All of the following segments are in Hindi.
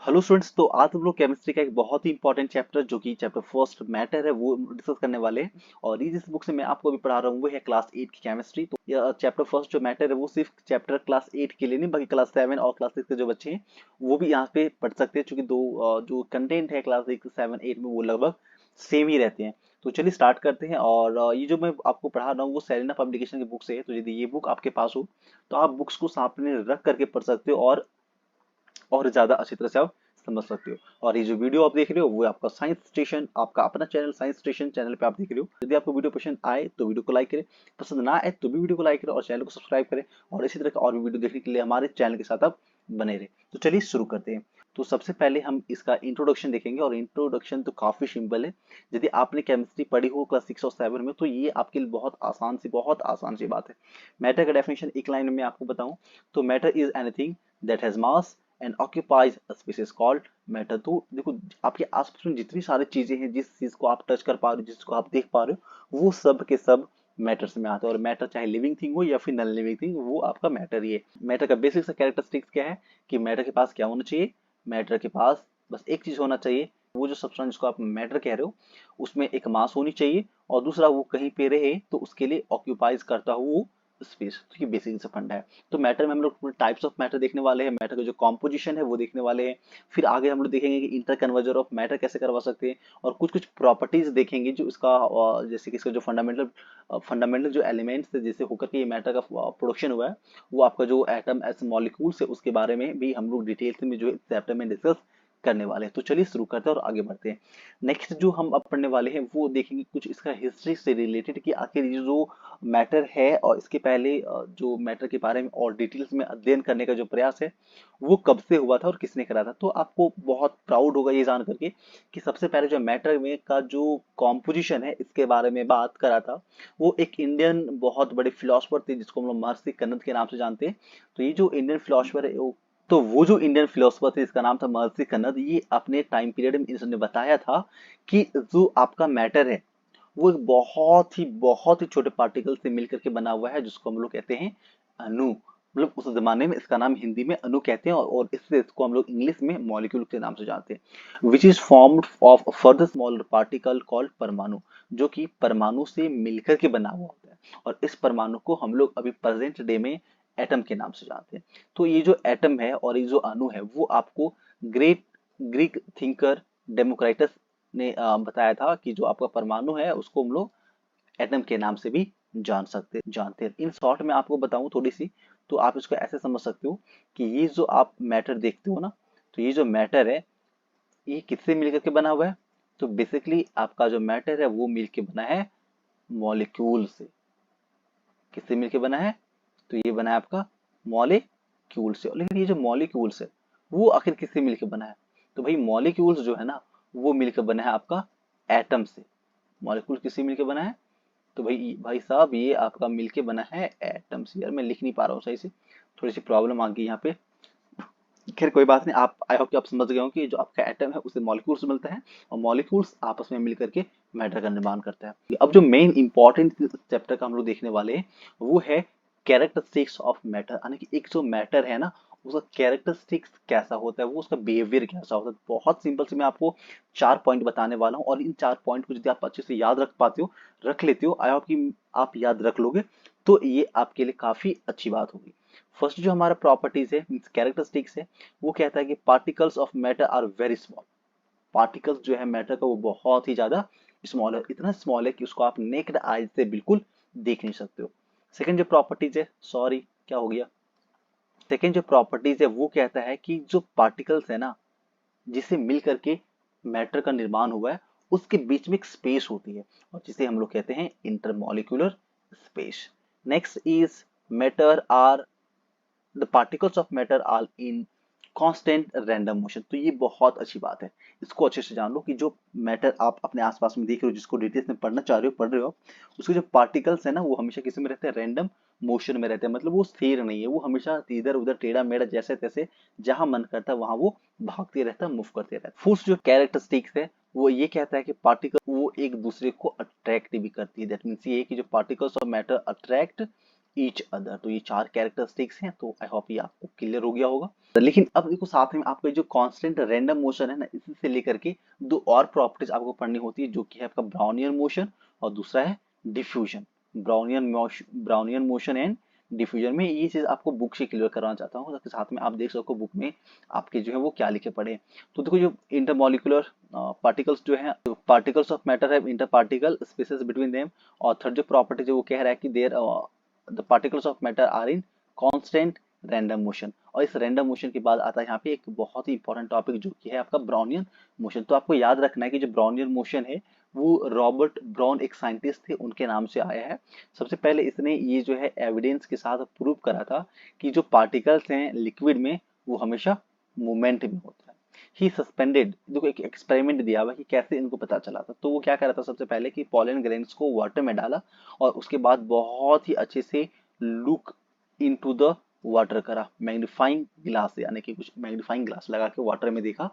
हेलो स्टूडेंट्स, तो आज हम लोग केमिस्ट्री का एक बहुत ही इंपॉर्टेंट चैप्टर जो कि चैप्टर फर्स्ट मैटर है वो डिस्कस करने वाले हैं। और ये जिस बुक से मैं आपको अभी पढ़ा रहा हूँ वो है क्लास 8 की केमिस्ट्री। तो यह चैप्टर फर्स्ट जो मैटर है वो सिर्फ चैप्टर क्लास 8 के लिए नहीं, बाकी क्लास 7 और क्लास 6 के जो बच्चे हैं वो भी यहाँ पे पढ़ सकते हैं, क्योंकि जो कंटेंट है क्लास 6 7 8 में वो लगभग सेम ही रहते हैं। तो चलिए स्टार्ट करते हैं। और ये जो मैं आपको पढ़ा रहा हूँ वो सेलेना पब्लिकेशन की बुक से है। तो यदि ये बुक आपके पास हो तो आप बुक्स को सामने रख करके पढ़ सकते हो और ज्यादा अच्छी तरह से आप समझ सकते हो। और ये जो वीडियो आप देख रहे हो वो आपका साइंस स्टेशन, आपका अपना चैनल साइंस स्टेशन चैनल पे आप देख रहे हो। यदि आपको वीडियो पसंद आए तो वीडियो को लाइक करें, पसंद ना आए तो भी वीडियो को लाइक करें और चैनल को सब्सक्राइब करें। और इसी तरह का और भी वीडियो देखने के लिए हमारे चैनल के साथ आप बने रहे। तो चलिए शुरू करते हैं। तो सबसे पहले हम इसका इंट्रोडक्शन देखेंगे, और इंट्रोडक्शन तो काफी सिंपल है। यदि आपने केमिस्ट्री पढ़ी हो क्लास 6 और 7 में तो ये आपके लिए बहुत आसान सी बात है। मैटर का डेफिनेशन एक लाइन में आपको बताऊं तो matter is anything that has mass and occupies a space is called matter. तो देखो, आपके आसपास में जितनी सारी चीजें हैं, जिस चीज को आप टच कर पा रहे हो, जिसको आप देख पा रहे हो, वो सब के सब मैटर्स में आते हैं। और मैटर चाहे लिविंग थिंग हो या फिर नॉन लिविंग थिंग, वो आपका मैटर ही है। मैटर का बेसिक सा कैरेक्टरिस्टिक्स क्या है कि मैटर के पास क्या होना चाहिए? मैटर के पास बस एक चीज होना चाहिए, वो जो सब्सटेंस जिसको आप मैटर कह रहे हो उसमें एक मास होनी चाहिए, और दूसरा वो कहीं पे रहे तो उसके लिए ऑक्यूपाइज करता हो वो स्पेस। तो ये बेसिक सा फंडा है। तो मैटर में हम लोग टाइप्स ऑफ मैटर देखने वाले हैं, मैटर का जो कॉम्पोजिशन है वो देखने वाले हैं। फिर आगे हम लोग देखेंगे कि इंटर कन्वर्जन ऑफ मैटर कैसे करवा सकते हैं, और कुछ कुछ प्रॉपर्टीज देखेंगे जो इसका जैसे कि इसका जो फंडामेंटल जो एलिमेंट्स है जैसे होकर के ये मैटर का प्रोडक्शन हुआ है, वो आपका जो एटम एस मॉलिक्यूल्स है उसके बारे में भी हम लोग डिटेल्स में जो है चैप्टर में डिस्कस करने वाले हैं। तो चलिए शुरू करते हैं और आगे बढ़ते हैं। नेक्स्ट जो हम अब पढ़ने वाले हैं वो देखेंगे कुछ इसका हिस्ट्री से रिलेटेड, कि आखिर ये जो मैटर है और इसके पहले जो मैटर के बारे में और डिटेल्स में अध्ययन करने का जो प्रयास है वो कब से हुआ था और किसने करा था। तो आपको बहुत प्राउड होगा ये जान करके कि सबसे पहले जो मैटर में का जो कॉम्पोजिशन है इसके बारे में बात करा था वो एक इंडियन बहुत बड़े फिलोसफर थे जिसको हम लोग महर्षि कन्नद के नाम से जानते हैं। तो ये जो इंडियन फिलोसफर है वो जो इंडियन फिलोसफर थे इसका नाम था महर्षि कन्नद। ये अपने टाइम पीरियड में इसने बताया था कि जो आपका मैटर है वो एक बहुत ही छोटे पार्टिकल से मिलकर के बना हुआ है, जिसको हम लोग कहते हैं अणु। मतलब उस जमाने में इसका नाम हिंदी में अणु कहते हैं, और इससे इसको हम लोग इंग्लिश में मॉलिक्यूल के नाम से जानते हैं। Which is formed of further smaller particle called परमाणु, जो कि परमाणु से मिलकर के बना हुआ होता है। और इस परमाणु को हम लोग अभी प्रेजेंट डे में एटम के नाम से जानते हैं। तो ये जो एटम है और ये जो अणु है वो आपको ग्रेट ग्रीक थिंकर डेमोक्राइटस ने बताया था कि जो आपका परमाणु है उसको हम लोग एटम के नाम से भी जानते हैं। इन शॉर्ट में आपको बताऊं थोड़ी सी, तो आप इसको ऐसे समझ सकते हो कि ये जो आप मैटर देखते हो ना, तो ये जो मैटर है ये किससे मिलकर के बना हुआ है? तो बेसिकली आपका जो मैटर है वो मिलके बना है मॉलिक्यूल से। किससे मिलके बना है? तो ये बना है आपका मॉलिक्यूल से। लेकिन ये जो मॉलिक्यूल्स है वो आखिर किससे मिलके बना है? तो भाई मॉलिक्यूल्स जो है ना वो मिलकर बना है आपका एटम से। मॉलिक्यूल किससे मिलके बना है? तो भाई भाई साहब ये आपका मिलके बना है एटम से। यार मैं लिख नहीं पा रहा हूँ सही से, थोड़ी सी प्रॉब्लम आ गई यहाँ पे। खैर कोई बात नहीं, आप आई होप कि आप समझ गए हो कि जो आपका एटम है उसे मॉलिक्यूल्स मिलता है, और मॉलिक्यूल्स आपस में मिलकर के मैटर का निर्माण करता है। अब जो मेन इंपॉर्टेंट चैप्टर का हम लोग देखने वाले हैं वो है कैरेक्टरिस्टिक्स ऑफ मैटर, यानी कि एक जो मैटर है ना उसका कैरेक्टरिस्टिक्स कैसा होता है, वो उसका बिहेवियर कैसा होता है। बहुत सिंपल से मैं आपको 4 पॉइंट बताने वाला हूँ, और इन 4 पॉइंट को यदि आप अच्छे से याद रख पाते हो, रख लेते हो, आई होप कि आप याद रख लोगे, तो ये आपके लिए काफी अच्छी बात होगी। फर्स्ट जो हमारा प्रॉपर्टीज है मींस कैरेक्टरिस्टिक्स है, वो कहता है कि particles of matter are very small. Particles जो है मैटर का वो बहुत ही ज्यादा स्मॉल है, इतना स्मॉल है कि उसको आप नेक्ड आई से बिल्कुल देख नहीं सकते हो। सेकंड जो प्रॉपर्टीज है, सॉरी क्या हो गया, सेकंड जो प्रॉपर्टीज है वो कहता है कि जो पार्टिकल्स है ना जिसे मिल करके मैटर का निर्माण हुआ है उसके बीच में एक स्पेस होती है, और जिसे हम लोग कहते हैं intermolecular space. Next is matter are the particles of matter are in constant random motion. तो ये बहुत अच्छी बात है, इसको अच्छे से जान लो कि जो मैटर आप अपने आसपास में देख रहे हो, जिसको डिटेल्स में पढ़ना चाह रहे हो पढ़ रहे हो, उसके जो पार्टिकल्स है ना वो हमेशा किसी में रहते हैं, रैंडम मोशन में रहते हैं। मतलब वो स्थिर नहीं है, वो हमेशा इधर उधर टेढ़ा मेढ़ा जैसे तैसे जहां मन करता है वहां वो भागते रहता है, मूव करते रहता है। फोर्थ जो कैरेक्टरिस्टिक्स है वो ये कहता है कि पार्टिकल वो एक दूसरे को अट्रैक्ट भी करती है। दैट मीन्स ये कि जो particles of matter attract each other. तो ये 4 कैरेक्टरिस्टिक्स हैं, तो आई होप ये आपको क्लियर हो गया होगा। लेकिन अब देखो साथ में आपको जो कांस्टेंट रैंडम मोशन है ना, इसी से लेकर के 2 और प्रॉपर्टीज आपको पढ़नी होती है, जो कि है आपका ब्राउनियन मोशन और दूसरा है diffusion. Brownian motion and diffusion में ये चीज आपको बुक से क्लियर करवाना चाहता हूँ, ताकि साथ में आप देख सको बुक में आपके जो है वो क्या लिखे पड़े हैं। तो देखो जो इंटरमोलिकुलर पार्टिकल्स जो है, पार्टिकल्स ऑफ मैटर है inter particle spaces between them. और थर्ड जो प्रॉपर्टी जो वो कह रहा है कि there the particles of matter are in constant random motion. और इस रैंडम मोशन के बाद आता है यहाँ पे एक बहुत ही इंपॉर्टेंट टॉपिक, जो कि है आपका ब्राउनियन मोशन। तो आपको याद रखना है कि जो ब्राउनियन मोशन है वो रॉबर्ट ब्राउन एक साइंटिस्ट थे, उनके नाम से आया है। सबसे पहले इसने ये जो है एविडेंस के साथ प्रूव करा था कि जो पार्टिकल्स हैं लिक्विड में वो हमेशा मूवमेंट में होता है। ही सस्पेंडेड, देखो एक एक्सपेरिमेंट दिया हुआ कि कैसे इनको पता चला था। तो वो क्या करा था, सबसे पहले कि पॉलन ग्रेन्स को वाटर में डाला और उसके बाद बहुत ही अच्छे से लुक इनटू द वाटर करा, मैग्नीफाइंग ग्लास, यानी कि कुछ मैग्नीफाइंग ग्लास लगा के वाटर में देखा।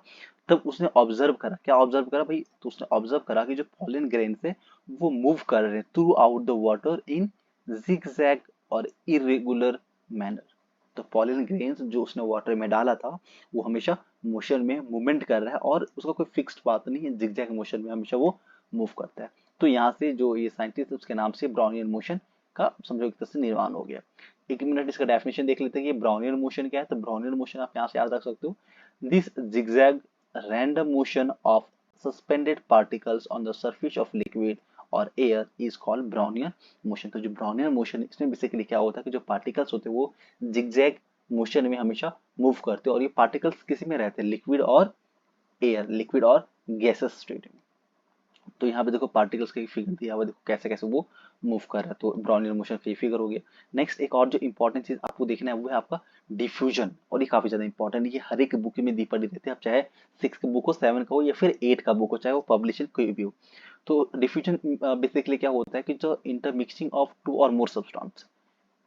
तब उसने ऑब्जर्व करा, क्या ऑब्जर्व करा भाई, तो उसने ऑब्जर्व करा कि जो पॉलन ग्रेन्स है वो मूव कर रहे हैं through out the water in zigzag और इरेगुलर मैनर। तो पॉलन ग्रेन्स जो उसने वाटर में डाला था वो हमेशा मोशन में मूवमेंट कर रहा है, और उसका कोई फिक्स्ड बात नहीं है, जिगजैग मोशन में हमेशा वो मूव करता है। तो यहाँ से जो ये साइंटिस्ट उसके नाम से ब्राउनियन मोशन का समझो एक तरह से निर्माण हो गया। एक मिनट इसका डेफिनेशन देख लेते हैं कि ब्राउनियन मोशन क्या है। तो ब्राउनियन मोशन आप यहाँ से याद रख सकते हो, this zigzag random motion of suspended particles on the surface of liquid और air is called Brownian motion. तो जो ब्राउनियन मोशन है इसमें बेसिकली क्या होता है कि जो पार्टिकल्स होते हैं वो जिगजैग मोशन में हमेशा मूव करते हैं, और ये पार्टिकल्स किसी में रहते हैं, लिक्विड और एयर, लिक्विड और गैसेस स्टेट में। तो यहाँ पे देखो पार्टिकल्स का फिगर दिया हुआ, देखो कैसे कैसे वो मूव कर रहा है। तो ब्राउनियन मोशन का फिगर हो गया। नेक्स्ट एक और जो इंपॉर्टेंट चीज आपको देखना है वो है आपका डिफ्यूजन, और ये काफी ज्यादा इंपॉर्टेंट है। ये हर एक बुक में दी पड़ी रहती है, आप चाहे 6 का बुक हो, 7 का हो या फिर 8 का बुक हो, चाहे वो पब्लिशन कोई भी हो। तो डिफ्यूजन बेसिकली क्या होता है कि जो इंटरमिक्सिंग ऑफ 2 और more substance,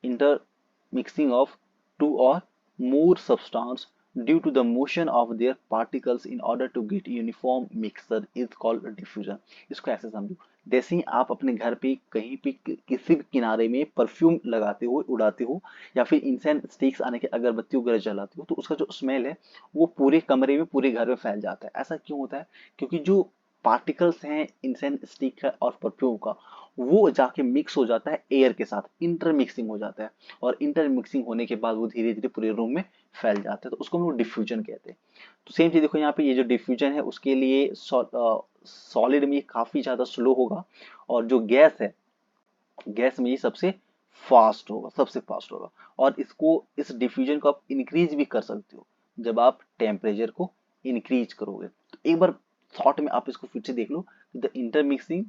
intermixing of 2 or more substance due to the motion of their particles in order to get uniform mixture is called diffusion। इसको ऐसे समझो, जैसे ही आप अपने घर पे कहीं पे किसी भी किनारे में परफ्यूम लगाते हो, उड़ाते हो, या फिर इंसेंस स्टिक्स आने के अगरबत्ती वगैरह जलाते हो, तो उसका जो स्मेल है वो पूरे कमरे में, पूरे घर में फैल जाता है। ऐसा क्यों होता है, क्योंकि जो पार्टिकल्स हैं इंसेंस स्टिक का और परफ्यूम का, वो जाके मिक्स हो जाता है एयर के साथ, इंटरमिक्सिंग हो जाता है, और इंटरमिक्सिंग होने के बाद वो धीरे धीरे पूरे रूम में फैल जाता है। तो उसको हम लोग डिफ्यूजन कहते हैं। तो सेम चीज देखो यहाँ पे, ये जो डिफ्यूजन है उसके लिए सॉलिड में ये काफी ज्यादा स्लो होगा, और जो गैस है, गैस में ये सबसे फास्ट होगा, सबसे फास्ट होगा। और इसको, इस डिफ्यूजन को आप इंक्रीज भी कर सकते हो जब आप टेम्परेचर को इंक्रीज करोगे। तो एक बार थॉट में आप इसको फिर से देख लो, द इंटरमिक्सिंग,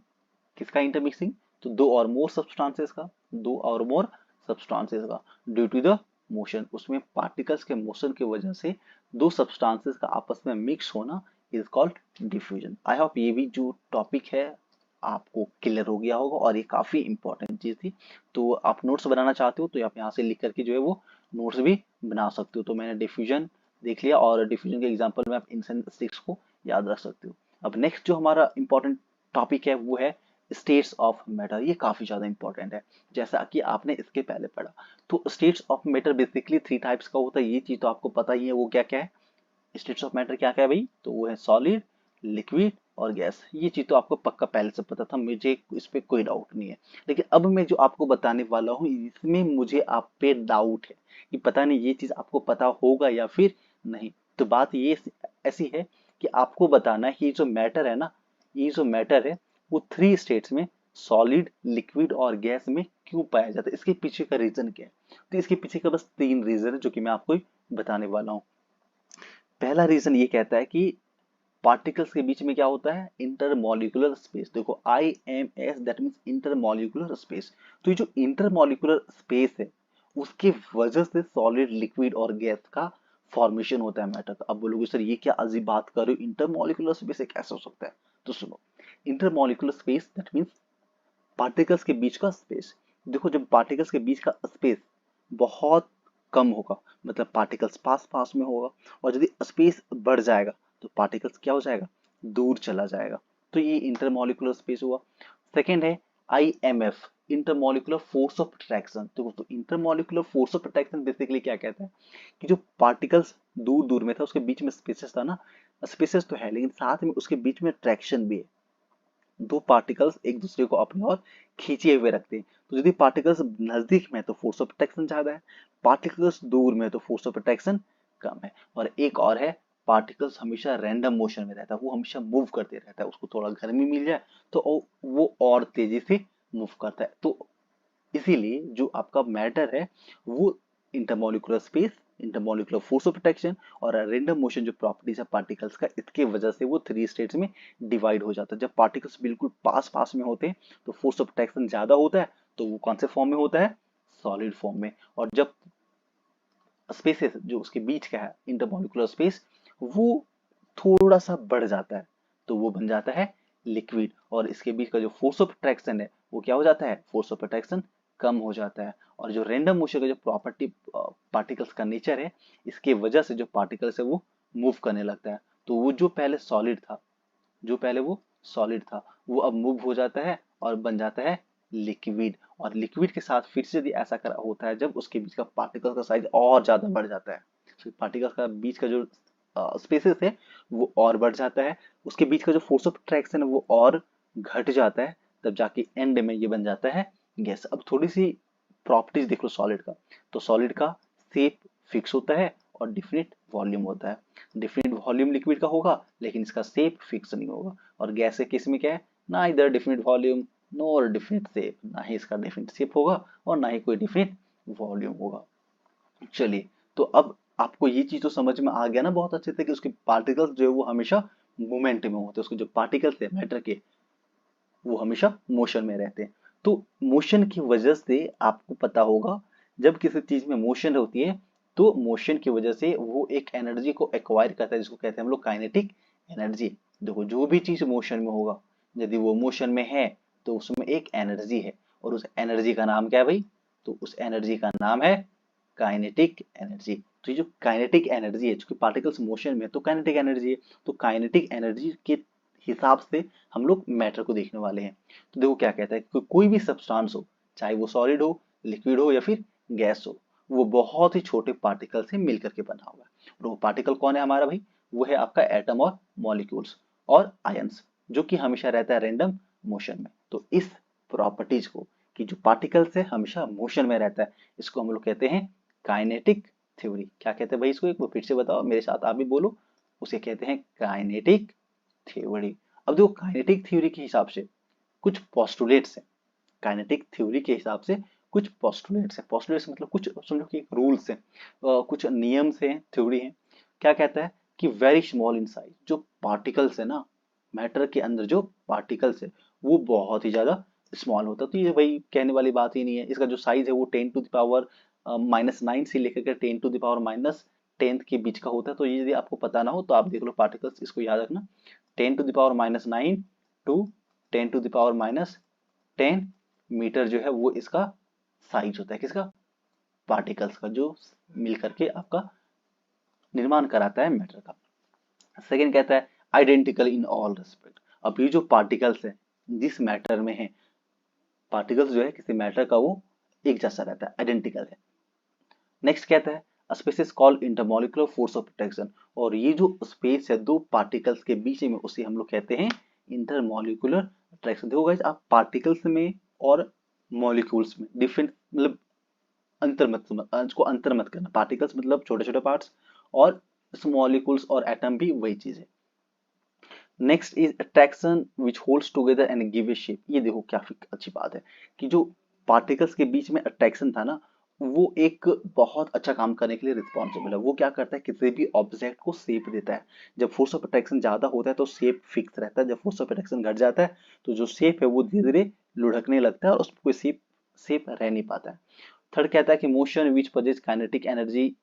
किसका इंटरमिक्सिंग, तो 2 और मोर सब्सटेंसेस का, 2 और मोर सब्सटेंसेस का, ड्यू टू द मोशन, उसमें पार्टिकल्स के मोशन की वजह से 2 सब्सटेंसेस का आपस में मिक्स होना is called diffusion. I hope ये भी जो टॉपिक है आपको क्लियर हो गया होगा, और ये काफी इंपॉर्टेंट चीज थी। तो आप नोट्स बनाना चाहते हो तो आप यहाँ से लिख करके जो है वो नोट्स भी बना सकते हो। तो मैंने डिफ्यूजन देख लिया, और डिफ्यूजन के एग्जांपल में आप इंसेंस को याद रख सकते हो। अब नेक्स्ट जो हमारा इंपॉर्टेंट टॉपिक है वो है स्टेट्स ऑफ मैटर। ये काफी ज्यादा इंपॉर्टेंट है, जैसा कि आपने इसके पहले पढ़ा। तो states of matter basically 3 types का होता है, ये चीज तो आपको पता ही है। वो क्या क्या है, स्टेट्स ऑफ मैटर क्या क्या है भाई, तो वो है सॉलिड, लिक्विड और गैस। ये चीज तो आपको पक्का पहले से पता था, मुझे इस पे कोई डाउट नहीं है। लेकिन अब मैं जो आपको बताने वाला हूँ इसमें मुझे आप पे डाउट है कि पता नहीं ये चीज आपको पता होगा या फिर नहीं। तो बात ये ऐसी है कि आपको बताना है कि जो मैटर है ना, ये जो मैटर है वो 3 स्टेट्स में, सॉलिड, लिक्विड और गैस में क्यों पाया जाता है, इसके पीछे का रीजन क्या है। तो इसके पीछे का बस 3 रीजन है जो कि मैं आपको बताने वाला हूँ। पहला रीजन ये कहता है कि पार्टिकल्स के बीच में क्या होता है, इंटरमॉलिक्यूलर स्पेस। देखो IMS that means intermolecular space. तो ये जो इंटरमॉलिक्यूलर स्पेस है उसकी वजह से सॉलिड, लिक्विड और गैस का फॉर्मेशन होता है मैटर का। अब बोलोगे सर ये क्या अजीब बात कर रहे हो, इंटरमॉलिक्यूलर स्पेस से कैसे हो सकता है। तो सुनो, intermolecular space that means particles के बीच का स्पेस। देखो जब पार्टिकल्स के बीच का स्पेस बहुत कम होगा, मतलब पार्टिकल्स पास पास में होगा, और यदि स्पेस बढ़ जाएगा तो पार्टिकल्स क्या हो जाएगा, दूर चला जाएगा। तो ये इंटरमॉलिक्यूलर स्पेस हुआ। सेकेंड है IMF, intermolecular force of attraction. तो intermolecular force of attraction basically क्या कहता है कि जो पार्टिकल्स दूर दूर में था उसके बीच में स्पेसेस था ना, स्पेसेस तो है लेकिन साथ में उसके बीच में अट्रैक्शन भी है। दो पार्टिकल्स एक दूसरे को अपनी ओर खींचे हुए रखते हैं। तो यदि पार्टिकल्स नजदीक में है तो फोर्स ऑफ अट्रैक्शन ज्यादा है, पार्टिकल्स दूर में है तो फोर्स ऑफ अट्रैक्शन कम है। और एक और है, पार्टिकल्स हमेशा रैंडम मोशन में रहता है, वो हमेशा मूव करते रहता है, उसको थोड़ा गर्मी मिल जाए तो वो और तेजी से मूव करता है। तो इसीलिए जो आपका मैटर है वो intermolecular space, intermolecular force of attraction और रैंडम मोशन जो प्रॉपर्टीज है पार्टिकल्स का, इसके वजह से वो थ्री स्टेट्स में डिवाइड हो जाता है। जब पार्टिकल्स बिल्कुल पास पास में होते हैं तो फोर्स ऑफ अट्रैक्शन ज्यादा होता है, तो वो कौन से फॉर्म में होता है, सॉलिड फॉर्म में। और जब स्पेसेस जो उसके बीच का है इंटरमोलिकुलर स्पेस, वो थोड़ा सा बढ़ जाता है तो वो बन जाता है लिक्विड। और इसके बीच का जो फोर्स ऑफ अट्रैक्शन है वो क्या हो जाता है, फोर्स ऑफ अट्रैक्शन कम हो जाता है। और जो रैंडम मोशन का जो प्रॉपर्टी पार्टिकल्स का नेचर है, इसके वजह से जो पार्टिकल्स है वो मूव करने लगता है। तो वो जो पहले सॉलिड था, जो पहले वो सॉलिड था, वो अब मूव हो जाता है और बन जाता है लिक्विड। और लिक्विड के साथ फिर से यदि ऐसा कर होता है जब उसके बीच का पार्टिकल का साइज और ज्यादा बढ़ जाता है, तो पार्टिकल्स का बीच का जो स्पेसेस है वो और बढ़ जाता है, उसके बीच का जो फोर्स ऑफ अट्रैक्शन है वो और घट जाता है, तब जाके एंड में ये बन जाता है गैस। अब थोड़ी सी प्रॉपर्टीज देख लो सॉलिड का। तो सॉलिड का शेप फिक्स होता है और डिफिनिट वॉल्यूम होता है। डिफिनिट वॉल्यूम लिक्विड का होगा लेकिन इसका शेप फिक्स नहीं होगा। और गैस के केस में क्या है, ना इधर डिफिनिट वॉल्यूम नो और डिफिनिट शेप, ना ही इसका डिफिनिट शेप होगा और ना ही कोई डिफिनिट वॉल्यूम होगा। चलिए, तो अब आपको ये चीज तो समझ में आ गया ना बहुत अच्छे से कि उसके पार्टिकल्स जो है वो हमेशा मूवमेंट में होते हैं, उसके जो पार्टिकल्स है मैटर के वो हमेशा मोशन में रहते हैं। तो मोशन की वजह से आपको पता होगा, जब किसी चीज में मोशन होती है तो मोशन की वजह से वो एक एनर्जी को एक्वायर करता है जिसको कहते हैं हम लोग काइनेटिक एनर्जी। देखो जो भी चीज मोशन में होगा, यदि वो मोशन में है तो उसमें एक एनर्जी है, और उस एनर्जी का नाम क्या है भाई, तो उस एनर्जी का नाम है काइनेटिक एनर्जी। तो ये जो काइनेटिक एनर्जी है, चूंकि पार्टिकल्स मोशन में है तो काइनेटिक एनर्जी है, तो काइनेटिक एनर्जी के हिसाब से हम लोग मैटर को देखने वाले हैं। तो देखो क्या कहता है कि कोई भी सब्सटेंस हो, चाहे वो सॉलिड हो, लिक्विड हो या फिर गैस हो, वो बहुत ही छोटे पार्टिकल से मिलकर के बना हुआ है। और वो पार्टिकल कौन है हमारा भाई, वो है आपका एटम और मॉलिक्यूल्स और आयंस, जो कि हमेशा रहता है रैंडम मोशन में। तो इस प्रॉपर्टीज को, कि जो पार्टिकल्स है हमेशा मोशन में रहता है, इसको हम लोग कहते हैं काइनेटिक थ्योरी। क्या कहते हैं भाई इसको, एक बार फिर से बताओ मेरे साथ, आप भी बोलो। उसे कहते हैं काइनेटिक थ्योरी। अब देखो काइनेटिक थ्योरी के हिसाब से कुछ पोस्टुलेट्स हैं, काइनेटिक थ्योरी के हिसाब से कुछ पोस्टुलेट्स हैं। पोस्टुलेट्स मतलब कुछ समझो कि रूल्स हैं, कुछ नियम से थ्योरी है। क्या कहता है कि वेरी स्मॉल इन साइज, जो पार्टिकल्स है ना, मैटर के अंदर जो पार्टिकल्स है वो बहुत ही ज्यादा स्मॉल होता है। तो ये भाई कहने वाली बात ही नहीं है, इसका जो साइज है वो 10 टू द पावर -9 से लेकर के 10 टू द पावर -10 के बीच का होता है। तो ये यदि आपको पता ना हो तो आप देख लो पार्टिकल्स, इसको याद रखना। 10 to the power -9 to 10 to the power -10 metre जो है वो इसका साइज होता है, किसका, पार्टिकल्स का, जो मिल करके आपका निर्माण कराता है मैटर का। सेकेंड कहता है आइडेंटिकल इन ऑल रिस्पेक्ट। अब ये जो पार्टिकल्स है जिस मैटर में है, पार्टिकल्स जो है किसी मैटर का वो एक जैसा रहता है, आइडेंटिकल है। नेक्स्ट कहता है space is called intermolecular force of attraction. और ये जो स्पेस है दो पार्टिकल्स के बीच में, उसे हम लोग कहते हैं इंटरमोलिकुलर अट्रैक्शन। देखो गाइस, आप पार्टिकल्स में और मॉलिक्यूल्स में डिफरेंट मतलब अंतर मत इसको अंतर मत करना। पार्टिकल्स मतलब छोटे छोटे पार्ट्स, और मॉलिक्यूल्स और एटम भी वही चीज है। Next is attraction which holds together and give A shape. ये देखो क्या अच्छी बात है कि जो पार्टिकल्स के बीच में अट्रैक्शन था ना, वो एक बहुत अच्छा काम करने के लिए रिस्पॉन्सिबल है। वो क्या करता है, किसी भी ऑब्जेक्ट को शेप देता है। जब फोर्स ऑफ अट्रैक्शन ज्यादा होता है तो शेप फिक्स रहता है, जब फोर्स ऑफ अट्रैक्शन घट जाता है तो जो शेप है वो धीरे धीरे लुढ़कने लगता है और उसमें कोई शेप शेप रह नहीं पाता है। थर्ड कहता है कि motion which possess kinetic energy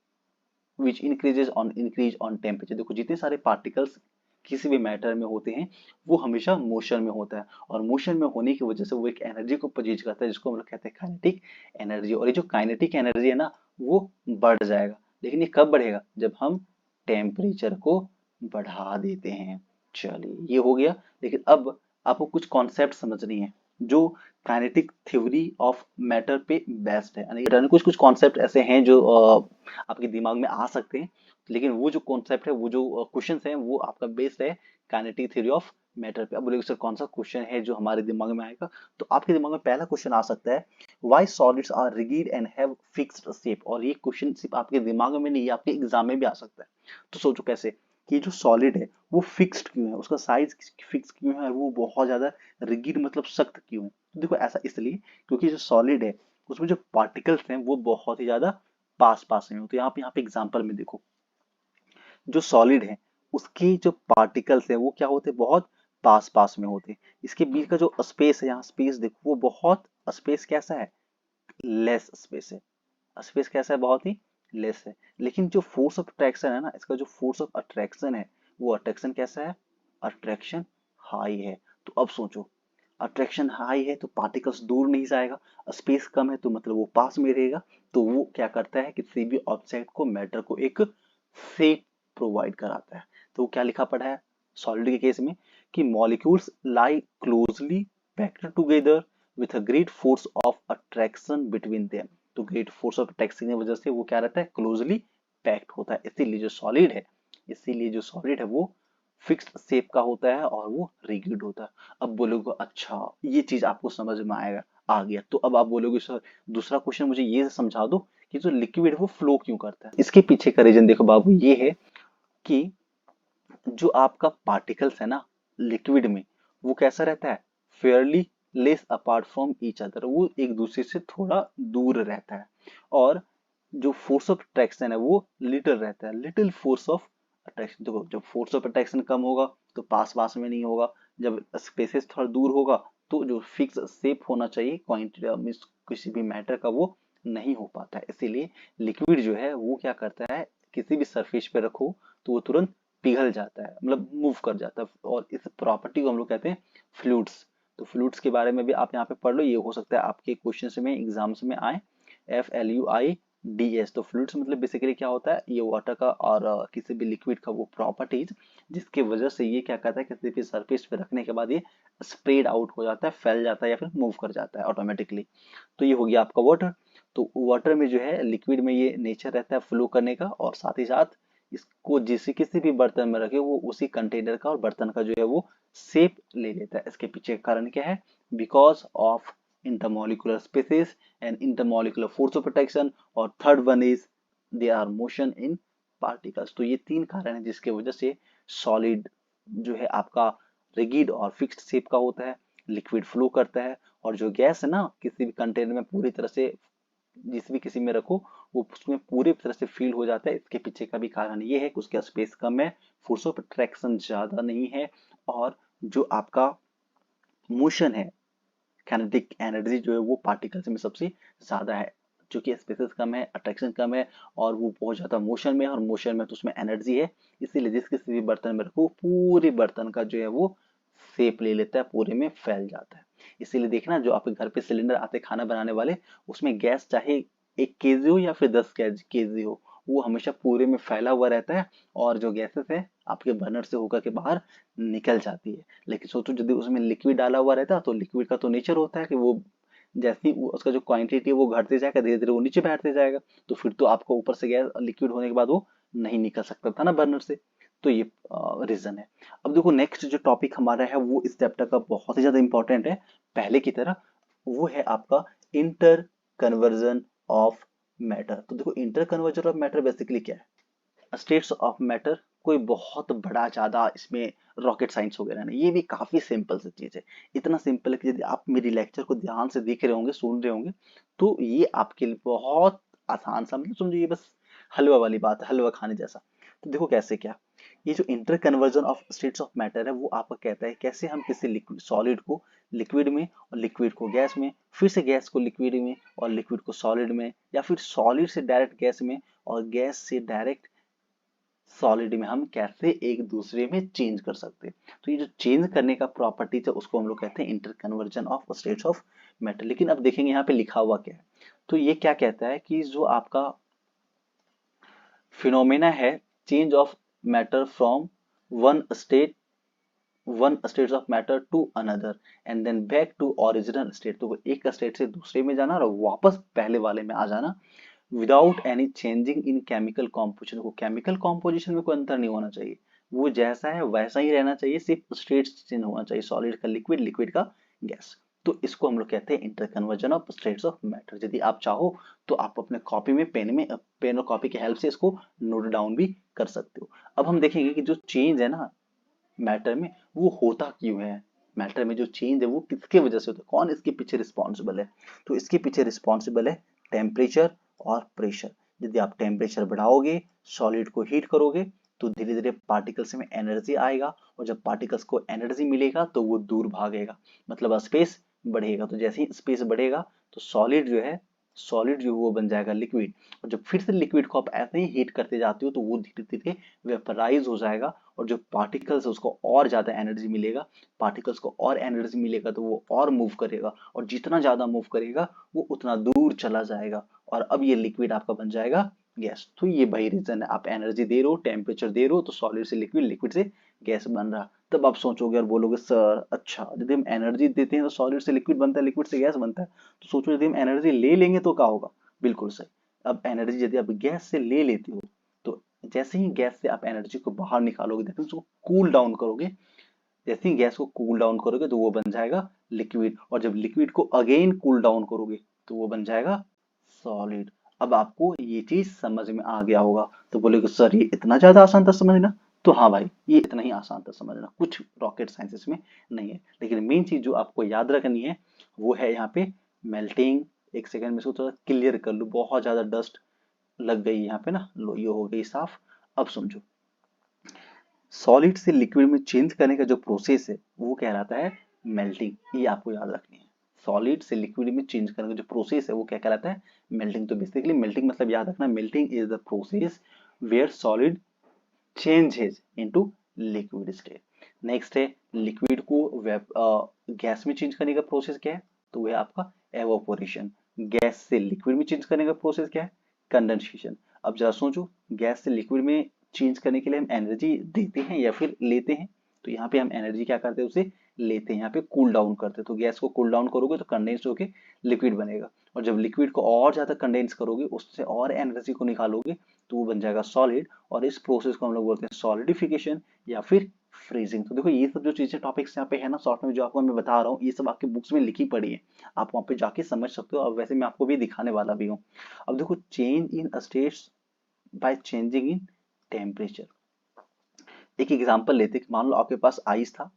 which increase on temperature. देखो जितने सारे पार्टिकल्स किसी भी मैटर में होते हैं वो हमेशा मोशन में होता है, और मोशन में होने की वजह से वो एक एनर्जी को प्रोड्यूस करता है जिसको हम लोग कहते हैं काइनेटिक एनर्जी। और ये जो काइनेटिक एनर्जी है ना वो बढ़ जाएगा, लेकिन ये कब बढ़ेगा, जब हम टेम्परेचर को बढ़ा देते हैं। चलिए ये हो गया, लेकिन अब आपको कुछ कॉन्सेप्ट समझनी है। जो काइनेटिक थ्योरी ऑफ मैटर पे बेस्ड है। यानी कुछ कुछ कॉन्सेप्ट ऐसे हैं जो आपके दिमाग में आ सकते हैं, लेकिन वो जो कॉन्सेप्ट है, वो जो क्वेश्चंस हैं, वो आपका बेस्ड है काइनेटिक थ्योरी ऑफ मैटर पे। अब बोलेगे सर कौन सा क्वेश्चन है जो हमारे दिमाग में आएगा, तो आपके दिमाग में पहला क्वेश्चन आ सकता है, why solids are rigid and have fixed shape. और ये क्वेश्चन सिर्फ आपके दिमाग में नहीं, आपके एग्जाम में भी आ सकता है। तो सोचो कैसे कि जो सॉलिड है वो फिक्स्ड क्यों है, उसका साइज फिक्स क्यों है, और वो बहुत ज्यादा रिजिड मतलब सख्त क्यों है। तो देखो ऐसा इसलिए क्योंकि जो सॉलिड है उसमें जो पार्टिकल्स हैं वो बहुत ही ज्यादा पास पास में होते हैं। आप यहाँ पे एग्जांपल में देखो, जो सॉलिड है उसके जो पार्टिकल्स हैं वो क्या होते हैं, बहुत पास पास में होते हैं। इसके बीच का जो स्पेस है, यहाँ स्पेस देखो, वो बहुत स्पेस कैसा है, लेस स्पेस है। स्पेस कैसा है, बहुत ही लेस है। लेकिन जो फोर्स ऑफ अट्रैक्शन है ना, इसका जो फोर्स ऑफ अट्रैक्शन है, वो अट्रैक्शन कैसा है, अट्रैक्शन हाई है। तो अब सोचो, अट्रैक्शन हाई है तो पार्टिकल्स दूर नहीं जाएगा, स्पेस कम है तो मतलब वो पास में रहेगा। तो वो क्या करता है, किसी भी ऑब्जेक्ट को, मैटर को एक शेप प्रोवाइड कराता है। तो वो क्या लिखा पड़ा है सॉलिड के केस में, कि molecules lie closely packed together with a great force of attraction between them. तो ग्रेट फोर्स ऑफ अट्रैक्शन की वजह से वो क्या रहता है, क्लोजली पैक्ड होता है। इसीलिए जो सॉलिड है वो फिक्स्ड शेप का होता है और वो रिजिड होता है। अब बोलोगे अच्छा ये चीज आपको समझ में आएगा, आ गया। तो अब आप बोलोगे सर दूसरा क्वेश्चन मुझे ये समझा दो कि जो लिक्विड है वो फ्लो क्यों करता है। इसके पीछे का रीजन देखो बाबू, ये है कि जो आपका पार्टिकल्स है ना लिक्विड में, वो कैसा रहता है, Fairlie less apart from each other, वो एक दूसरे से थोड़ा दूर रहता है। और जो फोर्स ऑफ अट्रैक्शन है वो लिटिल रहता है, लिटिल फोर्स ऑफ अट्रैक्शन। देखो जब फोर्स ऑफ अट्रैक्शन कम होगा तो पास पास में नहीं होगा, जब स्पेसेस थोड़ा दूर होगा तो जो फिक्स शेप होना चाहिए क्वांटिटी मीन्स किसी भी मैटर का, वो नहीं हो पाता है। इसीलिए लिक्विड जो है वो क्या करता है, किसी भी सरफेस पे रखो तो वो तुरंत पिघल जाता है, मतलब मूव कर जाता है। और इस प्रॉपर्टी को हम लोग कहते हैं फ्लूइड्स। तो फ्लूइड्स के बारे में भी आप यहाँ पे पढ़ लो, ये हो सकता है आपके क्वेश्चन में एग्जाम्स में आए। FLUIDS, तो फ्लूइड्स मतलब बेसिकली क्या होता है, ये वाटर का और किसी भी लिक्विड का वो प्रॉपर्टीज जिसकी वजह से ये क्या करता है, किसी भी सरफेस पे रखने के बाद ये स्प्रेड आउट हो जाता है, फैल जाता है या फिर मूव कर जाता है ऑटोमेटिकली। तो ये हो गया आपका वाटर। तो वाटर में जो है लिक्विड में ये नेचर रहता है फ्लो करने का, और साथ ही साथ इसको जिस किसी भी बर्तन में रखे वो उसी कंटेनर का और बर्तन का जो है वो शेप ले लेता है। इसके पीछे का कारण क्या है, because of intermolecular spaces and intermolecular force of protection, और third one is they are motion in particles. तो ये तीन कारण है जिसकी वजह से सॉलिड जो है आपका रिगिड और फिक्स्ड शेप का होता है, लिक्विड फ्लो करता है, और जो गैस है ना किसी भी कंटेनर में पूरी तरह से जिस भी किसी में रखो वो उसमें पूरी तरह से फील हो जाता है। इसके पीछे का भी कारण ये है कि उसका स्पेस कम है, फोर्स ऑफ अट्रैक्शन ज्यादा नहीं है, और जो आपका मोशन है, काइनेटिक एनर्जी जो है वो पार्टिकल्स में सबसे ज्यादा है। क्योंकि स्पेसेस कम है, अट्रैक्शन कम है, और वो बहुत ज्यादा मोशन में है, और मोशन में तो उसमें एनर्जी है। इसीलिए जिस किसी भी बर्तन में रखो पूरे बर्तन का जो है वो शेप ले लेता है, पूरे में फैल जाता है। इसीलिए देखना जो आपके घर पे सिलेंडर आते खाना बनाने वाले, उसमें गैस चाहे 1 kg हो या फिर 10 kg हो, वो हमेशा पूरे में फैला हुआ रहता है, और जो गैसेस है आपके बर्नर से होकर के बाहर निकल जाती है। लेकिन सोचो यदि उसमें लिक्विड डाला हुआ रहता, तो लिक्विड का तो नेचर होता है कि वो जैसे ही उसका जो क्वांटिटी है वो घटते जाएगा, धीरे धीरे वो नीचे बैठते जाएगा। तो फिर तो आपको ऊपर से गैस लिक्विड होने के बाद वो नहीं निकल सकता था ना बर्नर से। तो ये रीजन है। अब देखो नेक्स्ट जो टॉपिक हमारा है वो इस चैप्टर का बहुत ही ज्यादा इंपॉर्टेंट है पहले की तरह, वो है आपका इंटर कन्वर्जन ऑफ मैटर। तो देखो inter conversion of matter basically क्या है, स्टेट्स ऑफ मैटर। कोई बहुत बड़ा ज्यादा इसमें रॉकेट साइंस वगैरह नहीं, ये भी काफी सिंपल सी चीज है। इतना सिंपल है कि यदि आप मेरी लेक्चर को ध्यान से देख रहे होंगे, सुन रहे होंगे, तो ये आपके लिए बहुत आसान सा, मतलब समझो ये बस हलवा वाली बात है, हलवा खाने जैसा। तो देखो कैसे क्या, ये जो inter conversion of states of matter है वो आपको कहता है कैसे हम किसी लिक्विड सॉलिड को लिक्विड में, और लिक्विड को गैस में, फिर से गैस को लिक्विड में, और लिक्विड को सॉलिड में, या फिर सॉलिड से डायरेक्ट गैस में, और गैस से डायरेक्ट सॉलिड में हम कैसे एक दूसरे में चेंज कर सकते हैं। तो ये जो चेंज करने का प्रॉपर्टी है उसको हम लोग कहते हैं inter conversion of states of matter. लेकिन अब देखेंगे यहाँ पे लिखा हुआ क्या है। तो ये क्या कहता है कि जो आपका फिनोमेना है, change of matter from one state one state of matter to another and then back to original state. तो एक स्टेट से दूसरे में जाना और वापस पहले वाले में आ जाना without any changing in chemical composition. को केमिकल कॉम्पोजिशन में कोई अंतर नहीं होना चाहिए, वो जैसा है वैसा ही रहना चाहिए, सिर्फ स्टेट चेंज होना चाहिए, सॉलिड का लिक्विड, लिक्विड का गैस। तो इसको हम लोग कहते हैं interconversion of states of matter. यदि आप चाहो तो आप अपने कॉपी में पेन और कॉपी की हेल्प से इसको नोट डाउन भी कर सकते हो। अब हम देखेंगे कि जो चेंज है ना मैटर में, वो होता क्यों है। मैटर में जो चेंज है वो किसके वजह से होता है, कौन इसके पीछे रिस्पॉन्सिबल है। तो इसके पीछे रिस्पॉन्सिबल है टेम्परेचर और प्रेशर। यदि आप टेम्परेचर बढ़ाओगे, सॉलिड को हीट करोगे, तो धीरे धीरे पार्टिकल्स में एनर्जी आएगा, और जब पार्टिकल्स को एनर्जी मिलेगा तो वो दूर भागेगा, मतलब स्पेस बढ़ेगा। तो जैसे ही स्पेस बढ़ेगा तो सॉलिड जो है वो बन जाएगा लिक्विड। और जब फिर से लिक्विड को आप ऐसे ही हीट करते जाते हो तो वो धीरे धीरे वेपराइज हो जाएगा, और जो पार्टिकल्स है उसको और ज्यादा एनर्जी मिलेगा। पार्टिकल्स को और एनर्जी मिलेगा तो वो और मूव करेगा, और जितना ज्यादा मूव करेगा वो उतना दूर चला जाएगा, और अब ये लिक्विड आपका बन जाएगा गैस। तो ये वही रीजन है, आप एनर्जी दे रहे हो, टेम्परेचर दे रहे हो, तो सॉलिड से लिक्विड, लिक्विड से गैस बन रहा। तब आप सोचोगे और बोलोगे सर अच्छा यदि हम एनर्जी देते हैं तो सॉलिड से लिक्विड बनता है, लिक्विड से गैस बनता है, तो सोचो यदि हम एनर्जी ले लेंगे तो क्या होगा। बिल्कुल सही। अब एनर्जी यदि आप गैस से ले लेते हो, तो जैसे ही गैस से आप एनर्जी को बाहर निकालोगे, दैट मीन्स उसको कूल डाउन करोगे, जैसे ही गैस को कूल डाउन करोगे तो वो बन जाएगा लिक्विड, और जब लिक्विड को अगेन कूल डाउन करोगे तो वो बन जाएगा सॉलिड। अब आपको ये चीज समझ में आ गया होगा, तो बोलोगे सर ये इतना ज्यादा आसान था समझना। तो हाँ भाई, ये इतना ही आसान था समझना, कुछ रॉकेट साइंस इसमें नहीं है। लेकिन मेन चीज जो आपको याद रखनी है वो है यहाँ पे मेल्टिंग। एक सेकंड में इसको थोड़ा क्लियर कर लूँ, बहुत ज्यादा डस्ट लग गई यहाँ पे ना, लो ये हो गई साफ। अब समझो, सॉलिड से लिक्विड में चेंज करने का जो प्रोसेस है वो कहलाता है मेल्टिंग। ये आपको याद रखनी है, सॉलिड से लिक्विड में चेंज करने का जो प्रोसेस है वो क्या कहलाता है, मेल्टिंग। तो बेसिकली मेल्टिंग मतलब याद रखना, melting is the process where solid changes into liquid state. Next है लिक्विड को गैस में चेंज करने का प्रोसेस क्या है, तो वो है आपका एवापोरेशन। गैस से लिक्विड में चेंज करने का प्रोसेस क्या है, कंडेंसेशन। अब जरा सोचो, गैस से लिक्विड में चेंज करने के लिए हम एनर्जी देते हैं या फिर लेते हैं। तो यहाँ पे हम एनर्जी क्या करते हैं, उसे लेते हैं, यहाँ पे कूल डाउन करते हैं। तो गैस को कूल डाउन करोगे तो कंडेंस होके लिक्विड बनेगा, और जब लिक्विड को और ज्यादा कंडेंस करोगे, उससे और एनर्जी को निकालोगे, तो वो बन जाएगा सॉलिड। और इस प्रोसेस को हम लोग बोलते हैं सॉलिडिफिकेशन या फिर फ्रीजिंग। तो देखो ये सब जो चीजें टॉपिक्स यहाँ पे है ना शॉर्ट में, जो आपको मैं बता रहा हूँ, ये सब आपके बुक्स में लिखी पड़ी है, आप वहाँ पे जाके समझ सकते हो। अब वैसे मैं आपको भी दिखाने वाला भी हूँ। अब देखो, change in states by changing in temperature. एक एग्जांपल लेते हैं कि मान लो आपके पास आइस था,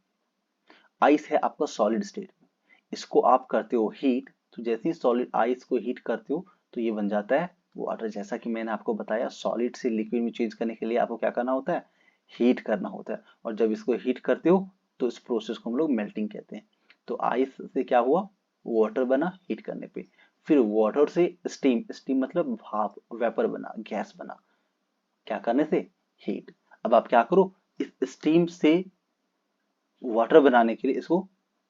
आइस है आपका सॉलिड स्टेट में, इसको आप करते हो हीट, तो जैसे ही सॉलिड आइस को हीट करते हो तो ये बन जाता है वाटर। जैसा कि मैंने आपको बताया, सॉलिड से लिक्विड में चेंज करने के लिए आपको क्या करना होता है, हीट करना होता है, और जब इसको हीट करते हो तो इस प्रोसेस को हम लोग मेल्टिंग कहते हैं। तो आइस से क्या हुआ, वाटर बना हीट करने पे, फिर वाटर से स्टीम, स्टीम मतलब भाप, वेपर बना, गैस बना, क्या करने से, हीट। अब आप क्या करो, इस स्टीम से वाटर बनाने के लिए इसको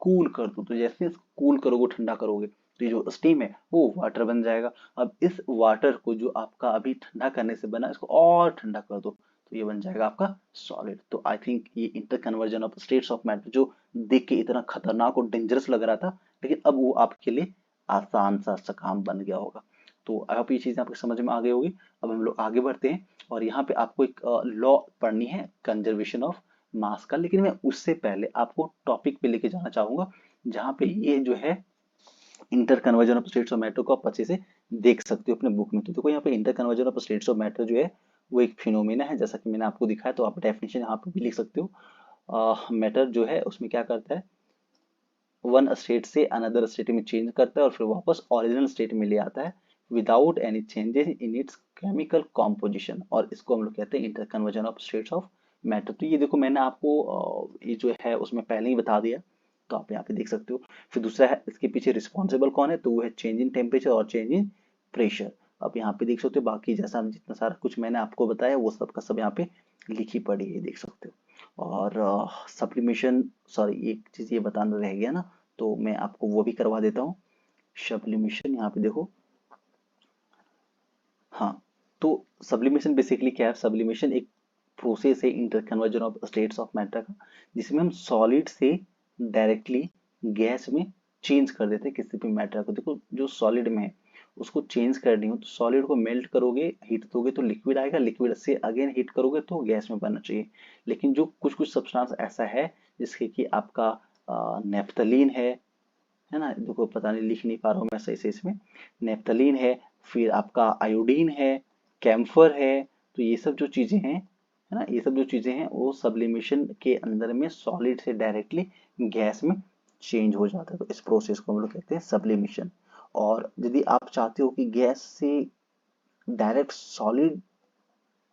कूल कर दो, तो जैसे इसको कूल करोगे, ठंडा करोगे, तो ये जो स्टीम है वो वाटर बन जाएगा। अब इस वाटर को जो आपका अभी ठंडा करने से बना, इसको और ठंडा कर दो, तो ये बन जाएगा आपका सॉलिड। तो आई थिंक ये inter conversion of states of matter जो देख के इतना खतरनाक और डेंजरस लग रहा था, लेकिन अब वो आपके लिए आसान सा काम बन गया होगा। तो आई होप ये चीजें आपको समझ में आ गई होगी। अब हम लोग आगे बढ़ते हैं, और यहाँ पे आपको एक लॉ पढ़नी है, कंजर्वेशन ऑफ मास का। लेकिन मैं उससे पहले आपको टॉपिक पे लेके जाना चाहूंगा जहाँ पे ये जो है inter conversion of states of matter को आप अच्छे से देख सकते हो अपने बुक में। तो देखो यहाँ पे inter conversion of states of matter जो है वो एक फिनोमेना है, जैसा कि मैंने आपको दिखाया, तो आप डेफिनेशन यहाँ पे भी लिख सकते हो। मैटर जो है उसमें क्या करता है, वन स्टेट से अनदर स्टेट में चेंज करता है और फिर वापस ओरिजिनल स्टेट में ले आता है without any changes in its chemical composition, और इसको हम लोग कहते हैं inter conversion of states of matter. तो ये देखो मैंने आपको ये जो है उसमें पहले ही बता दिया, तो आप यहाँ पे देख सकते हो। फिर दूसरा है, इसके पीछे रिस्पॉन्सिबल कौन है, तो वो है चेंज इन टेम्परेचर और चेंज इन प्रेशर। आप यहाँ पे देख सकते हो, बाकी जैसा जितना सारा कुछ मैंने आपको बताया वो सब का सब यहाँ पे लिखी पड़ी है, देख सकते हो। और सब्लिमेशन, सॉरी एक चीज ये बताना रह गया ना, तो मैं आपको वो भी करवा देता हूँ। सब्लिमेशन यहाँ पे देखो, हाँ, तो सब्लिमेशन बेसिकली क्या है, सब्लिमेशन एक प्रोसेस है inter conversion of states of matter का, जिसमें हम सॉलिड से डायरेक्टली गैस में चेंज कर देते हैं किसी भी मैटर को। देखो जो सॉलिड में है उसको चेंज करनी हो तो सॉलिड को मेल्ट करोगे, हीट दोगे तो लिक्विड आएगा, लिक्विड से अगेन हीट करोगे तो गैस में बनना चाहिए। लेकिन जो कुछ कुछ सब्सटेंस ऐसा है जिसके कि आपका नेफ्थलीन है ना, देखो पता नहीं लिख नहीं पा रहा हूँ मैं सही से इसमें, नेफ्थलीन है, फिर आपका आयोडीन है, कैम्फर है, तो ये सब जो चीजें हैं है ना, ये सब जो चीजें हैं वो सब्लिमेशन के अंदर में सॉलिड से डायरेक्टली गैस में चेंज हो जाता है। तो इस प्रोसेस को हम लोग कहते हैं सब्लिमेशन। और यदि आप चाहते हो कि गैस से डायरेक्ट सॉलिड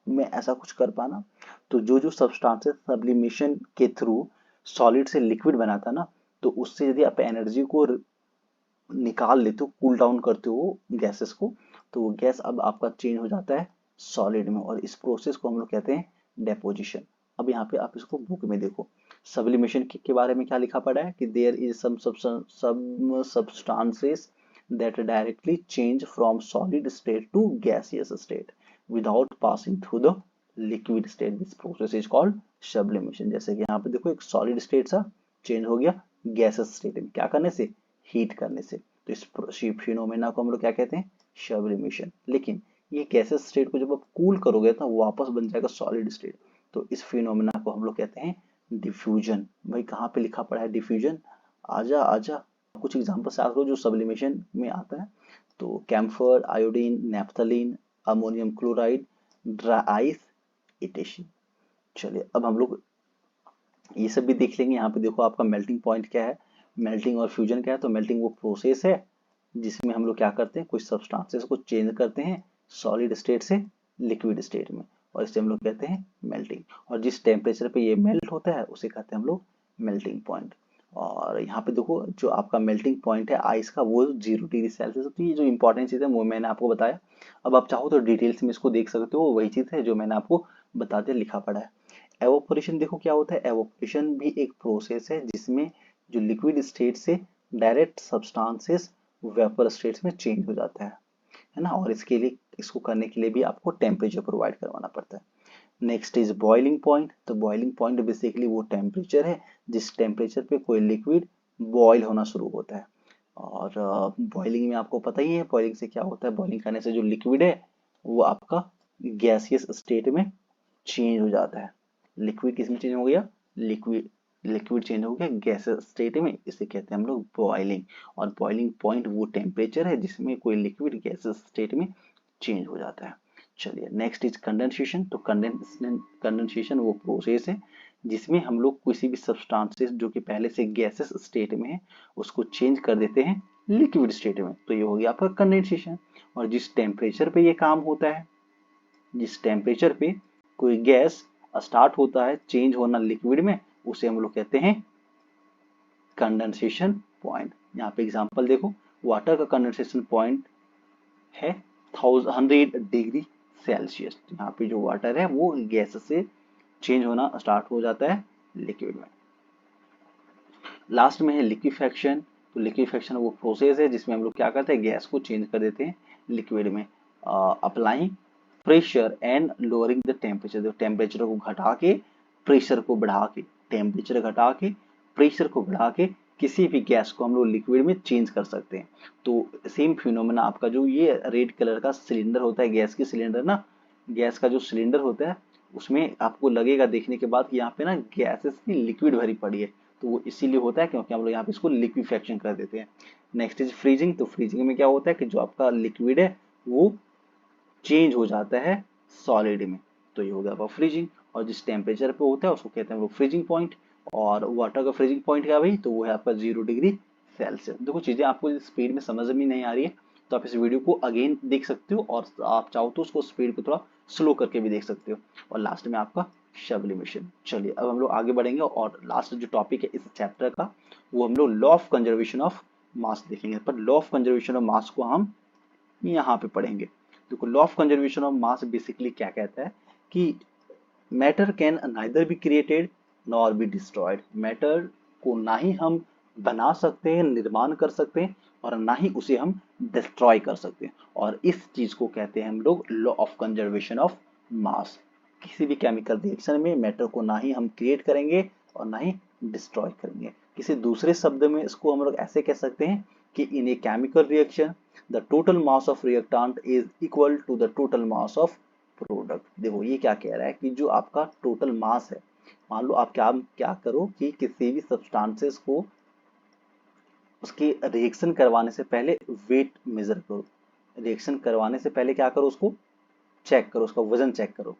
में ऐसा कुछ कर पाना, तो जो जो सब्सटेंसेस सब्लिमेशन के थ्रू सॉलिड से लिक्विड बनाता ना, तो उससे यदि आप एनर्जी को निकाल लेते हो, कूल डाउन करते हो गैसेस को, तो वो गैस अब आपका चेंज हो जाता है सॉलिड में, और इस प्रोसेस को हम लोग कहते हैं डेपोजिशन। अब यहाँ पे आप इसको बुक में देखो, सब्लिमेशन के बारे में क्या लिखा पड़ा है कि there is some substances that directly change from solid state to gaseous state without passing through the liquid state. This process is called sublimation। जैसे कि यहाँ पे देखो एक सॉलिड स्टेट सा चेंज हो गया गैसेस स्टेट में, क्या करने से, हीट करने से। तो इस फिनोमेना को हम लोग क्या कहते हैं, सब्लिमेशन। लेकिन ये गैसेस स्टेट को जब आप कूल करोगे तो वो वापस बन जाएगा सॉलिड स्टेट, तो इस फिनोमेना को हम लोग कहते हैं डिफ्यूजन। भाई कहाँ पे लिखा पड़ा है डिफ्यूजन, आजा आजा, कुछ एग्जांपल से आपको जो सब्लिमेशन में आता है, तो camphor, iodine, naphthalene, ammonium chloride, dry ice, इटेशन। चलिए अब हम लोग ये सब भी देख लेंगे। यहाँ पे देखो आपका मेल्टिंग पॉइंट क्या है, मेल्टिंग और फ्यूजन क्या है। तो मेल्टिंग वो प्रोसेस है जिसमें हम लोग क्या करते हैं, कुछ सब्सटेंसेस को चेंज करते हैं सॉलिड स्टेट से लिक्विड स्टेट में, और इसे हम लोग कहते हैं मेल्टिंग। और जिस टेम्परेचर पे ये मेल्ट होता है उसे कहते हैं हम लोग मेल्टिंग पॉइंट। और यहाँ पे देखो जो आपका मेल्टिंग पॉइंट है आइस का वो 0 डिग्री सेल्सियस। तो ये जो इंपॉर्टेंट चीज़ है वो मैंने आपको बताया। अब आप चाहो तो डिटेल्स में इसको देख सकते हो, वही चीज़ है जो मैंने आपको बता दिया, लिखा पड़ा है। एवोपोरेशन देखो क्या होता है, एवोपोरेशन भी एक प्रोसेस है जिसमें जो लिक्विड स्टेट से डायरेक्ट सब्सटेंसेस वेपर स्टेट्स में चेंज हो जाता है ना। और इसके लिए, इसको करने के लिए भी आपको टेम्परेचर प्रोवाइड करवाना पड़ता है। Next is boiling point. तो बॉइलिंग पॉइंट बेसिकली वो टेम्परेचर है जिस टेम्परेचर पे कोई लिक्विड बॉयल होना शुरू होता है। और बॉइलिंग में आपको पता ही है बॉइलिंग से क्या होता है, बॉइलिंग करने से जो लिक्विड है वो आपका गैसियस स्टेट में चेंज हो जाता है। लिक्विड किस में चेंज हो गया, लिक्विड लिक्विड चेंज हो गया गैसियस स्टेट में, इसे कहते हैं हम लोग बॉइलिंग। और बॉइलिंग पॉइंट वो टेम्परेचर है जिसमें कोई लिक्विड गैसियस स्टेट में चेंज हो जाता है। चलिए नेक्स्ट इज कंडेंसेशन। तो कंडेंसेशन वो प्रोसेस है जिसमें हम लोग किसी भी सब्सटेंसेस जो कि पहले से गैसेस स्टेट में है उसको चेंज कर देते हैं लिक्विड स्टेट में, तो ये हो गया आपका कंडेंसेशन। और जिस टेम्परेचर पे ये काम होता है, जिस टेम्परेचर पे कोई गैस स्टार्ट होता है चेंज होना लिक्विड में, उसे हम लोग कहते हैं कंडेंसेशन पॉइंट। यहाँ पे एग्जांपल देखो, वाटर का कंडेंसेशन पॉइंट है 100 डिग्री सेल्सियस। यहाँ पे जो वाटर है वो गैस से चेंज होना स्टार्ट हो जाता है लिक्विड में। लास्ट में है लिक्विफेक्शन। तो लिक्विफेक्शन वो प्रोसेस है जिसमें हम लोग क्या करते हैं, गैस को चेंज कर देते हैं लिक्विड में, applying pressure and lowering the temperature. तो टेम्परेचर को घटा के प्रेशर को बढ़ा के, टेम्परेचर घटा के प्रेशर को बढ़ा के किसी भी गैस को हम लोग लिक्विड में चेंज कर सकते हैं। तो सेम फिनोमेना आपका जो ये रेड कलर का सिलेंडर होता है, गैस की सिलेंडर ना, गैस का जो सिलेंडर होता है उसमें आपको लगेगा देखने के बाद कि यहाँ पे ना गैसेस की लिक्विड भरी पड़ी है, तो वो इसीलिए होता है क्योंकि हम लोग यहाँ पे इसको लिक्विफेक्शन कर देते हैं। Next is freezing. तो फ्रीजिंग में क्या होता है कि जो आपका लिक्विड है वो चेंज हो जाता है सॉलिड में, तो ये हो गया आपका फ्रीजिंग। और जिस टेम्परेचर पे होता है उसको कहते हैं हम लोग फ्रीजिंग पॉइंट। और वाटर का फ्रीजिंग पॉइंट क्या भाई, तो वो है आपका 0 डिग्री सेल्सियस। देखो चीजें आपको स्पीड में समझ में नहीं आ रही है तो आप इस वीडियो को अगेन देख सकते हो, और आप चाहो तो उसको स्पीड को थोड़ा स्लो करके भी देख सकते हो। और लास्ट में आपका सब्लिमेशन। चलिए अब हम लोग आगे बढ़ेंगे और लास्ट जो टॉपिक है इस चैप्टर का वो हम लोग law of conservation of mass देखेंगे। पर law of conservation of mass को हम यहाँ पे पढ़ेंगे। देखो law of conservation of mass basically क्या कहता है कि matter can neither be created nor be destroyed. Matter को ना ही हम बना सकते हैं, निर्माण कर सकते हैं, और ना ही उसे हम डिस्ट्रॉय कर सकते हैं, और इस चीज को कहते हैं हम लोग law of conservation of mass. किसी भी केमिकल रिएक्शन में मैटर को ना ही हम क्रिएट करेंगे और ना ही डिस्ट्रॉय करेंगे। किसी दूसरे शब्द में इसको हम लोग ऐसे कह सकते हैं कि in a chemical reaction the total mass of reactant is equal to the total mass of product. देखो ये क्या कह रहा है कि जो आपका टोटल मास है, मान लो आप क्या क्या करो कि किसी भी सब्सटेंसेस को उसके रिएक्शन करवाने से पहले वेट मेजर करो। रिएक्शन करवाने से पहले क्या करो, उसको चेक करो, उसका वजन चेक करो,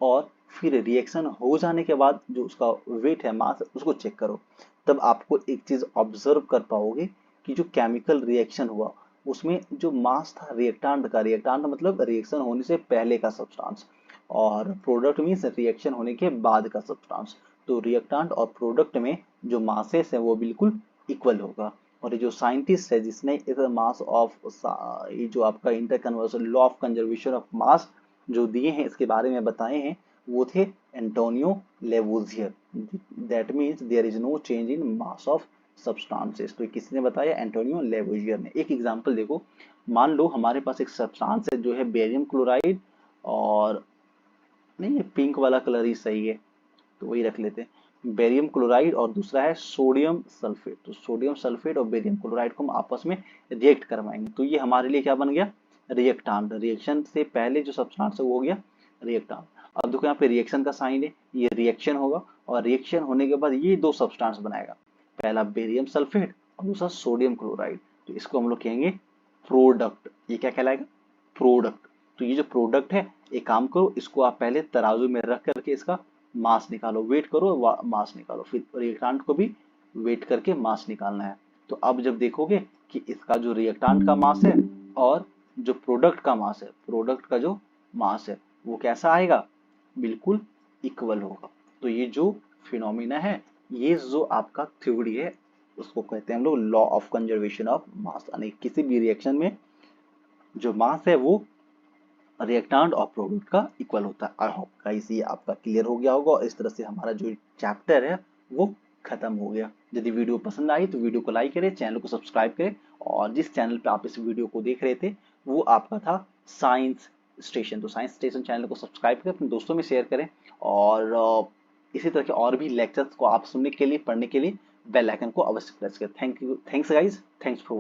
और फिर रिएक्शन हो जाने के बाद जो उसका वेट है, मास है, उसको चेक करो। तब आपको एक चीज ऑब्जर्व कर पाओगे कि जो केमिकल रिएक्शन हुआ उसमें जो मास था रिएक्टेंट का, रिएक्टेंट मतलब रिएक्शन होने से पहले का सब्सटेंस, और प्रोडक्ट मीन्स रिएक्शन होने के बाद का सब्सटेंस। तो रिएक्टेंट और प्रोडक्ट में जो मासेस है वो बिल्कुल इक्वल होगा। और ये जो साइंटिस्ट है जिसने इस मास ऑफ, ये जो आपका inter conversion law of conservation of mass जो दिए हैं, इसके बारे में बताए हैं, वो थे Antonio Lavoisier. That means there is no change in mass of substances. तो किसने बताया? एंटोनियो लेवोजियर ने। एक एग्जांपल देखो, मान लो हमारे पास एक सब्सटेंस है जो है बेरियम क्लोराइड, और नहीं ये पिंक वाला कलर ही सही है तो वही रख लेते हैं, बेरियम क्लोराइड, और दूसरा है सोडियम सल्फेट। तो सोडियम सल्फेट और बेरियम क्लोराइड को हम आपस में रिएक्ट करवाएंगे, तो ये हमारे लिए क्या बन गया? रिएक्टांट। रिएक्शन से पहले जो सब्सटेंस है वो हो गया रिएक्टांट। अब देखो यहाँ पे रिएक्शन का साइन है, ये रिएक्शन होगा, और रिएक्शन होने के बाद ये दो सब्सटेंस बनाएगा, पहला बेरियम सल्फेट और दूसरा सोडियम क्लोराइड। तो इसको हम लोग कहेंगे प्रोडक्ट। ये क्या कहलाएगा? प्रोडक्ट। तो ये जो प्रोडक्ट है, एक काम करो, इसको आप पहले तराजू में रख करके इसका मास निकालो, वेट करो, मास निकालो, फिर रिएक्टेंट को भी वेट करके मास निकालना है। तो अब जब देखोगे कि इसका जो रिएक्टेंट का मास है और जो प्रोडक्ट का मास है, प्रोडक्ट का जो मास है वो कैसा आएगा? बिल्कुल इक्वल होगा। तो ये जो फिनोमिना है, ये जो आपका थ्योरी है, उसको कहते हैं हम लोग law of conservation of mass. यानी किसी भी रिएक्शन में जो मास है वो रिएक्टेंट और प्रोडक्ट का इक्वल होता है। आई होप गाइस ये आपका क्लियर हो गया होगा, और इस तरह से हमारा जो चैप्टर है वो खत्म हो गया। यदि वीडियो पसंद आई तो वीडियो को लाइक करें, चैनल को सब्सक्राइब करें, और जिस चैनल पे आप इस वीडियो को देख रहे थे वो आपका था साइंस स्टेशन। तो साइंस स्टेशन चैनल को सब्सक्राइब करें, अपने दोस्तों में शेयर करें, और इसी तरह के और भी लेक्चर्स को आप सुनने के लिए, पढ़ने के लिए बेल आइकन को अवश्य प्रेस करें। Thank you, thanks guys, thanks for